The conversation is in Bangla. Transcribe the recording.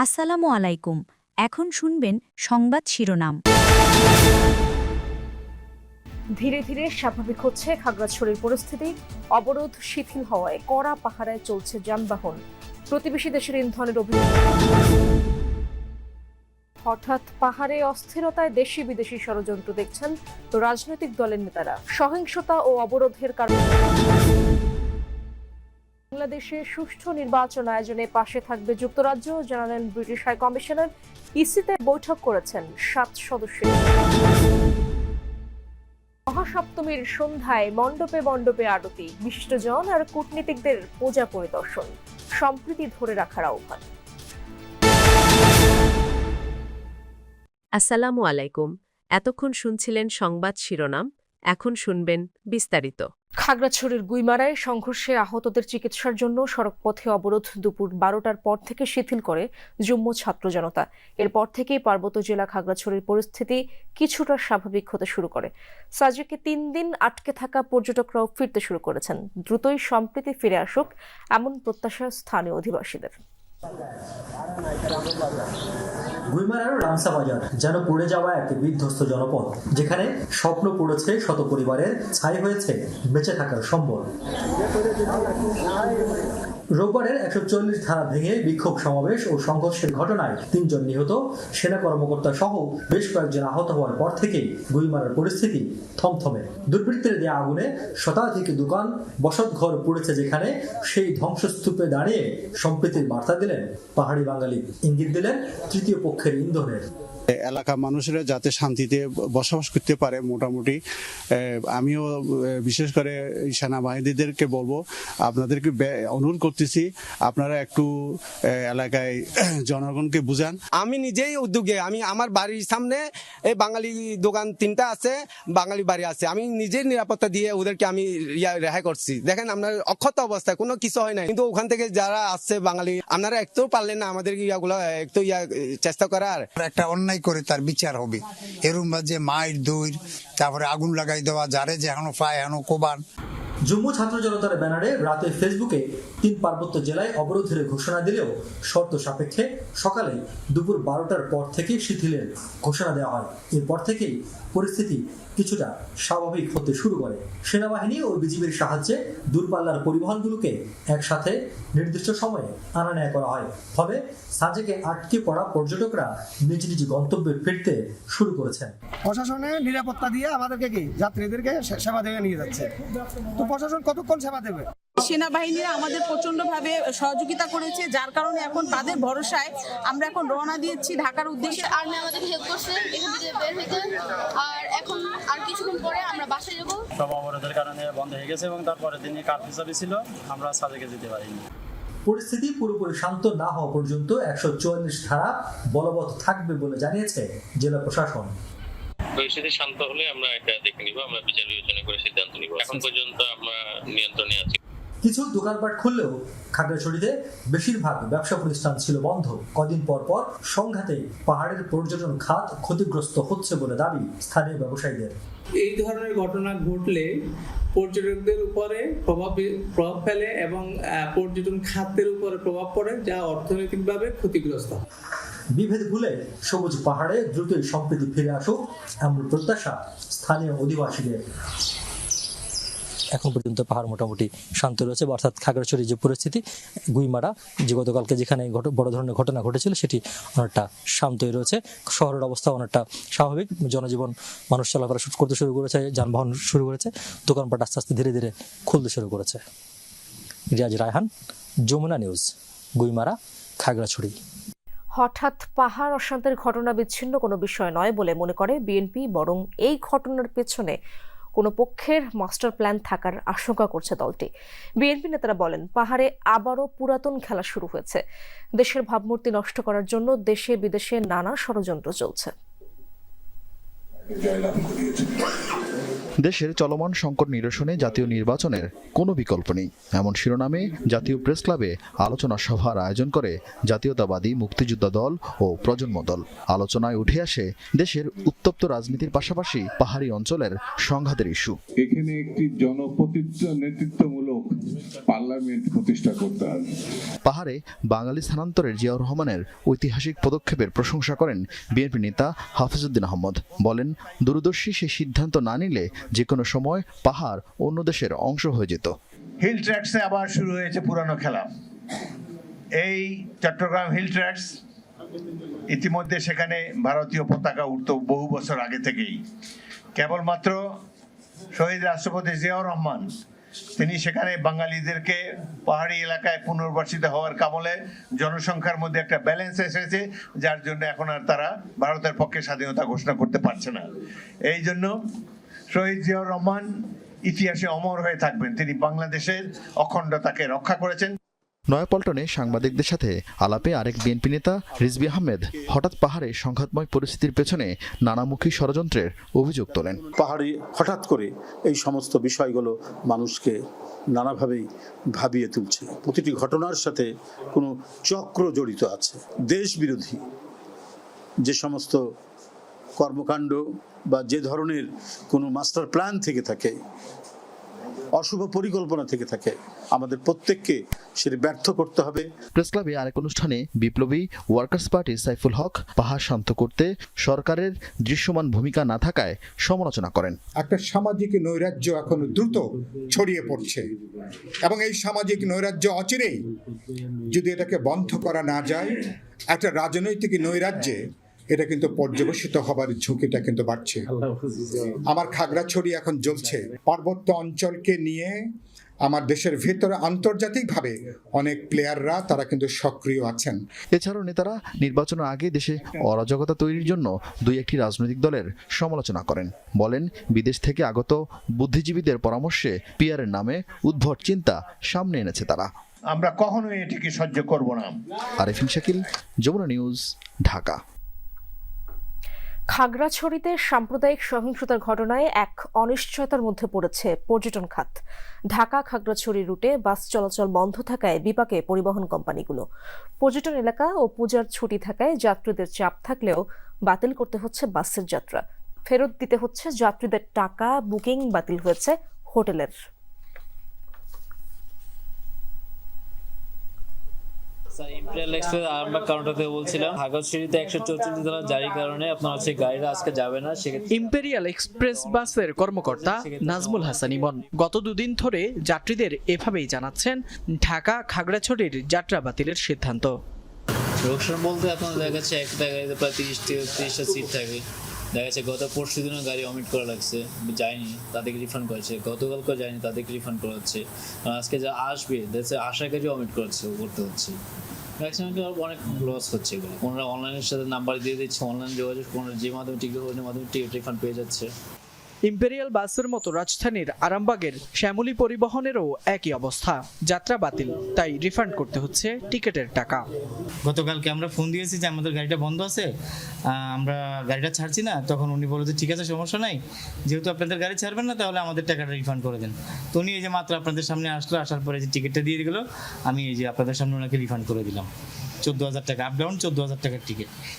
আসসালামু আলাইকুম। এখন শুনবেন সংবাদ শিরোনাম। ধীরে ধীরে স্বাভাবিক হচ্ছে খাগড়াছড়ির পরিস্থিতি। অবরোধ শিথিল হওয়ায় কড়া পাহারায় চলছে যানবাহন। প্রতিবেশী দেশের ইন্ধনের অভিযোগ। হঠাৎ পাহাড়ে অস্থিরতায় দেশি বিদেশি ষড়যন্ত্র দেখছেন রাজনৈতিক দলের নেতারা। সহিংসতা ও অবরোধের কারণে বাংলাদেশে সুষ্ঠু নির্বাচন আয়োজনে পাশে থাকবে যুক্তরাজ্য, জানালেন ব্রিটিশ হাই কমিশনার। ইসিতে বৈঠক করেছেন 7 সদস্যের। মহাসপ্তমীর সন্ধ্যায় মণ্ডপে মণ্ডপে আরতি, বিশিষ্টজন আর কূটনীতিকদের পূজা পরিদর্শন, সম্প্রীতি ধরে রাখার আহ্বান। আসসালামু আলাইকুম। এতক্ষণ শুনছিলেন সংবাদ শিরোনাম, এখন শুনবেন বিস্তারিত। খাগড়াছড়ির গুইমারায় সংঘর্ষে আহতদের চিকিৎসার জন্য সড়কপথে অবরোধ দুপুর 12টার পর থেকে শিথিল করে জুম্মু ছাত্র জনতা। এরপর থেকেই পার্বত্য জেলা খাগড়াছড়ির পরিস্থিতি কিছুটা স্বাভাবিক হতে শুরু করে। সাজেকে 3 দিন আটকে থাকা পর্যটকরাও ফিরতে শুরু করেছেন। দ্রুতই সম্প্রীতি ফিরে আসুক এমন প্রত্যাশা স্থানীয় অধিবাসীদের। গুইমারার রামসা বাজার যেন পড়ে যাওয়া এক বিধ্বস্ত জনপদ, যেখানে স্বপ্ন পড়েছে শত পরিবারের, ছাই হয়েছে বেঁচে থাকার সম্বল। রোববারের 140 ধারা ভেঙে বিক্ষোভ সমাবেশ ও সংঘর্ষের ঘটনায় 3 জন নিহত, সেনা কর্মকর্তা সহ বেশ কয়েকজন আহত হওয়ার পর থেকেই গুইমারার পরিস্থিতি থমথমে। দুর্বৃত্তের দেয়া আগুনে শতাধিক দোকান, বসতঘর পুড়েছে, যেখানে সেই ধ্বংসস্তূপে দাঁড়িয়ে সম্প্রীতির বার্তা দিলেন পাহাড়ি বাঙালি, ইঙ্গিত দিলেন তৃতীয় পক্ষের ইন্ধনের। এলাকার মানুষেরা যাতে শান্তিতে বসবাস করতে পারে, মোটামুটি আমিও বিশেষ করে সেনাবাহিনীদেরকে বলবো, আপনাদেরকে অনুরোধ করতেছি, আপনারা একটু এলাকায় জনগণকে বুঝান। আমি নিজেই উদ্যোগে, আমি আমার বাড়ির সামনে এই বাঙালি দোকান 3টা আছে, বাঙালি বাড়ি আছে, আমি নিজের নিরাপত্তা দিয়ে ওদেরকে আমি রেহাই করছি। দেখেন আপনার অক্ষত অবস্থায় কোনো কিছু হয় না, কিন্তু ওখান থেকে যারা আসছে বাঙালি, আপনারা একটু পারলেন না আমাদের ইয়াগুলো একটু চেষ্টা করার। একটা অন্যায় করে তার বিচার হবে, এরম যে মায়ের দই, তারপরে আগুন লাগাই দেওয়া, যারে যে এখনো পায় এখনো কোবান। জম্মু ছাত্র জনতার ব্যানারে রাতে ফেসবুকে 3 পার্বত্য জেলায় অবরোধের ঘোষণা দিলেও শর্ত সাপেক্ষে সকালে দুপুর 12টার পর থেকে শিথিলের ঘোষণা দেওয়া হয়। এরপর থেকেই পরিস্থিতি কিছুটা স্বাভাবিক হতে শুরু করে। সেনাবাহিনী ও বিজিবির সাহায্যে দূরপাল্লার পরিবহনগুলোকে একসাথে নির্দিষ্ট সময়ে আনা নেয়া করা হয়। ফলে সাজেকে আটকে পড়া পর্যটকরা নিজ নিজ গন্তব্যে ফিরতে শুরু করেছেন। প্রশাসনের নিরাপত্তা দিয়ে আমাদেরকে যাত্রীদেরকে সেবা দিয়ে নিয়ে যাচ্ছে। তো প্রশাসন কতক্ষণ সেবা দেবে? সেনাবাহিনীরা আমাদের প্রচন্ডভাবে সহযোগিতা করেছে, যার কারণে এখন তাদের ভরসায় আমরা এখন রওনা দিয়েছি ঢাকার উদ্দেশ্যে। আর্মি আমাদেরকে হেল্প করছে এখান থেকে বের হইতে, আর এখন আর কিছুক্ষণ পরে আমরা বাসায় যাব। সব অবরোধের কারণে বন্ধ হয়ে গেছে এবং তারপরের দিনই কার্ফিউ চালু ছিল, আমরা সাজেকে যেতে পারিনি। পরিস্থিতি পুরোপুরি শান্ত না হওয়া পর্যন্ত 144 ধারা বলবৎ থাকবে বলে জানিয়েছে জেলা প্রশাসন। পরিস্থিতি শান্ত হলে আমরা এটা দেখে নিব, আমরা বিচার বিবেচনা করে সিদ্ধান্ত নিব। এখন পর্যন্ত আমরা নিয়ন্ত্রণে আছি। কিছু দোকানপাট খুললেও খাগড়াছড়িতে বেশিরভাগ ব্যবসা প্রতিষ্ঠান ছিল বন্ধ। কদিন পর পর সংঘাতে পাহাড়ের পর্যটন খাত ক্ষতিগ্রস্ত হচ্ছে বলে দাবি স্থানীয় ব্যবসায়ীদের। এই ধরনের ঘটনা ঘটলে পর্যটকদের উপরে প্রভাব ফেলে এবং পর্যটন খাতের উপরে প্রভাব পড়ে, যা অর্থনৈতিকভাবে ক্ষতিগ্রস্ত। বিভেদ ভুলে সবুজ পাহাড়ে দ্রুতই সম্প্রীতি ফিরে আসুক এমন প্রত্যাশা স্থানীয় অধিবাসীদের। এখন পর্যন্ত পাহাড় মোটামুটি শান্ত রয়েছে, অর্থাৎ খাগড়াছড়ির যে পরিস্থিতি, গুইমারা যে গতকালকে যেখানে বড় ধরনের ঘটনা ঘটেছিল সেটি অনেকটা শান্তই রয়েছে। শহরের অবস্থা অনেকটা স্বাভাবিক, জনজীবন, মানুষ চলাফেরা করতে শুরু করেছে, যানবাহন শুরু করেছে, দোকানপাট আস্তে আস্তে ধীরে ধীরে খুলতে শুরু করেছে। রিয়াজ রায়হান, যমুনা নিউজ, গুইমারা, খাগড়াছড়ি। হঠাৎ পাহাড় অশান্তির ঘটনা বিচ্ছিন্ন কোনো বিষয় নয় বলে মনে করে বিএনপি, বরং এই ঘটনার পেছনে কোনো পক্ষের মাস্টার প্ল্যান থাকার আশঙ্কা করছে দলটি। বিএনপি নেতারা বলেন, পাহাড়ে আবারও পুরাতন খেলা শুরু হয়েছে। দেশের ভাবমূর্তি নষ্ট করার জন্য দেশে বিদেশে নানা ষড়যন্ত্র চলছে। দেশের চলমান সংকট নিরসনে জাতীয় নির্বাচনের কোনো বিকল্প নেই এমন শিরোনামে জাতীয় প্রেস ক্লাবে আলোচনা সভার আয়োজন করে জাতীয়তাবাদী মুক্তিযোদ্ধা দল ও প্রজন্ম দল। আলোচনায় উঠে আসে দেশের উত্তপ্ত রাজনীতির পাশাপাশি পাহাড়ি অঞ্চলের সংঘাতের ইস্যু। এখানে একটি নেতৃত্বমূলক পার্লামেন্ট প্রতিষ্ঠা করতে হবে। পাহাড়ে বাঙালি স্থানান্তরের জিয়াউর রহমানের ঐতিহাসিক পদক্ষেপের প্রশংসা করেন বিএনপি নেতা হাফিজউদ্দিন আহমদ। বলেন, দূরদর্শী সেই সিদ্ধান্ত না নিলে যে কোনো সময় পাহাড় অন্য দেশের অংশ হয়ে যেত। হিল ট্র্যাক্সে আবার শুরু হয়েছে পুরানো খেলা। এই চট্টগ্রাম হিল ট্র্যাক্স ইতিমধ্যে সেখানে ভারতীয় পতাকা উঠত বহু বছর আগে থেকেই। কেবলমাত্র শহীদ রাষ্ট্রপতি জিয়াউর রহমান তিনি সেখানে বাঙালিদেরকে পাহাড়ি এলাকায় পুনর্বাসিত হওয়ার কামলে জনসংখ্যার মধ্যে একটা ব্যালেন্স এসেছে, যার জন্য এখন আর তারা ভারতের পক্ষে স্বাধীনতা ঘোষণা করতে পারছে না। এই জন্য শহীদ জিয়াউর রহমান ইতিহাসে অমর হয়ে থাকবেন। তিনি বাংলাদেশের অখণ্ডতাকে রক্ষা করেছেন। নয়াপল্টনে সাংবাদিকদের সাথে আলাপে আরেক বিএনপি নেতা রিজভী আহমেদ হঠাৎ পাহাড়ে সংঘাতময় পরিস্থিতির পেছনে নানামুখী ষড়যন্ত্রের অভিযোগ তোলেন। পাহাড়ে হঠাৎ করে এই সমস্ত বিষয়গুলো মানুষকে নানাভাবেই ভাবিয়ে তুলছে। প্রতিটি ঘটনার সাথে কোনো চক্র জড়িত আছে। দেশ বিরোধী যে সমস্ত কর্মকাণ্ড বা যে ধরনের কোনো মাস্টার প্ল্যান থেকে থাকে, অশুভ পরিকল্পনা থেকে থাকে, আমাদের প্রত্যেককে সেটা ব্যর্থ করতে হবে। প্রেস ক্লাবে আরেক অনুষ্ঠানে বিপ্লবী ওয়ার্কার্স পার্টি সাইফুল হক পাহাড় শান্ত করতে সরকারের দৃশ্যমান ভূমিকা না থাকায় সমালোচনা করেন। একটা সামাজিক নৈরাজ্য এখন দ্রুত ছড়িয়ে পড়ছে এবং এই সামাজিক নৈরাজ্য অচিরেই যদি এটাকে বন্ধ করা না যায়, একটা রাজনৈতিক নৈরাজ্যে এটা কিন্তু পর্যবসিত হবার ঝুঁকিটা কিন্তু বাড়ছে। আমার খাগড়াছড়ি এখন জ্বলছে। পার্বত্য অঞ্চলকে নিয়ে আমার দেশের ভেতরে আন্তর্জাতিকভাবে অনেক প্লেয়াররা তারা কিন্তু সক্রিয় আছেন। এছাড়াও নেতারা নির্বাচনের আগে দেশে অরাজকতা তৈরির জন্য দুই একটি রাজনৈতিক দলের সমালোচনা করেন। বলেন, বিদেশ থেকে আগত বুদ্ধিজীবীদের পরামর্শে পিআরের নামে উদ্ভট চিন্তা সামনে এনেছে তারা। আমরা কখনোই এটিকে সহ্য করব না। আরেফিন শাকিল, যমুনা নিউজ, ঢাকা। খাগড়াছড়িতে সাম্প্রদায়িক সহিংসতার ঘটনায় এক অনিশ্চয়তার মধ্যে পড়েছে পর্যটন খাত। ঢাকা খাগড়াছড়ি রুটে বাস চলাচল বন্ধ থাকায় বিপাকে পরিবহন কোম্পানিগুলো। পর্যটন এলাকা ও পূজার ছুটি থাকায় যাত্রীদের চাপ থাকলেও বাতিল করতে হচ্ছে বাসের যাত্রা, ফেরত দিতে হচ্ছে যাত্রীদের টাকা, বুকিং বাতিল হয়েছে হোটেলের। ইম্পেরিয়াল এক্সপ্রেস আরামবাগ কাউন্টার থেকে বলছিলাম। খাগড়াছড়িতে 144 ধারা জারির কারণে আপনার হচ্ছে গাড়িটা আজকে যাবে না। ইম্পেরিয়াল এক্সপ্রেস বাসের কর্মকর্তা নাজমুল হাসান ইমন গত দুদিন ধরে যাত্রীদের এভাবেই জানাচ্ছেন ঢাকা খাগড়াছড়ির যাত্রা বাতিলের সিদ্ধান্ত। লোকসান বলতে আপনার দেখা যাচ্ছে একটা গাড়িতে প্রায় 30টা সিট থাকে। দেখা যাচ্ছে গত পরশু দিনও গাড়ি অমিট করা লাগছে, যায়নি, তাদেরকে রিফান্ড করেছে। গতকালকেও যায়নি, তাদেরকে রিফান্ড করা হচ্ছে। আজকে যা আসবে দেখছে আশা গাড়ি অমিট করতে হচ্ছে। ম্যাক্সিমাম অনেক লস হচ্ছে এগুলো। ওনারা অনলাইনের সাথে নাম্বার দিয়ে দিচ্ছে, অনলাইন যোগাযোগ যে মাধ্যমে টিকিট মাধ্যমে টিকিট রিফান্ড পেয়ে যাচ্ছে। ইম্পেরিয়াল বাসের মতো রাজধানীর আরামবাগের শ্যামলী পরিবহনেরও একই অবস্থা, যাত্রা বাতিল, তাই রিফান্ড করতে হচ্ছে টিকিটের টাকা। গতকালকে আমরা ফোন দিয়েছি যে আমাদের গাড়িটা বন্ধ আছে, আমরা গাড়িটা ছাড়ছি না। তখন উনি বলল যে ঠিক আছে, সমস্যা নাই, যেহেতু আপনাদের গাড়ি ছাড়বেন না তাহলে আমাদের টাকাটা রিফান্ড করে দেন। তো উনি এই যে মাত্র আপনাদের সামনে আসলো, আসার পরে যে টিকিটটা দিয়ে গেলো, আমি এই যে আপনাদের সামনে ওনাকে রিফান্ড করে দিলাম। 14,000 টাকা আপ ডাউন, 14,000 টাকার টিকিট।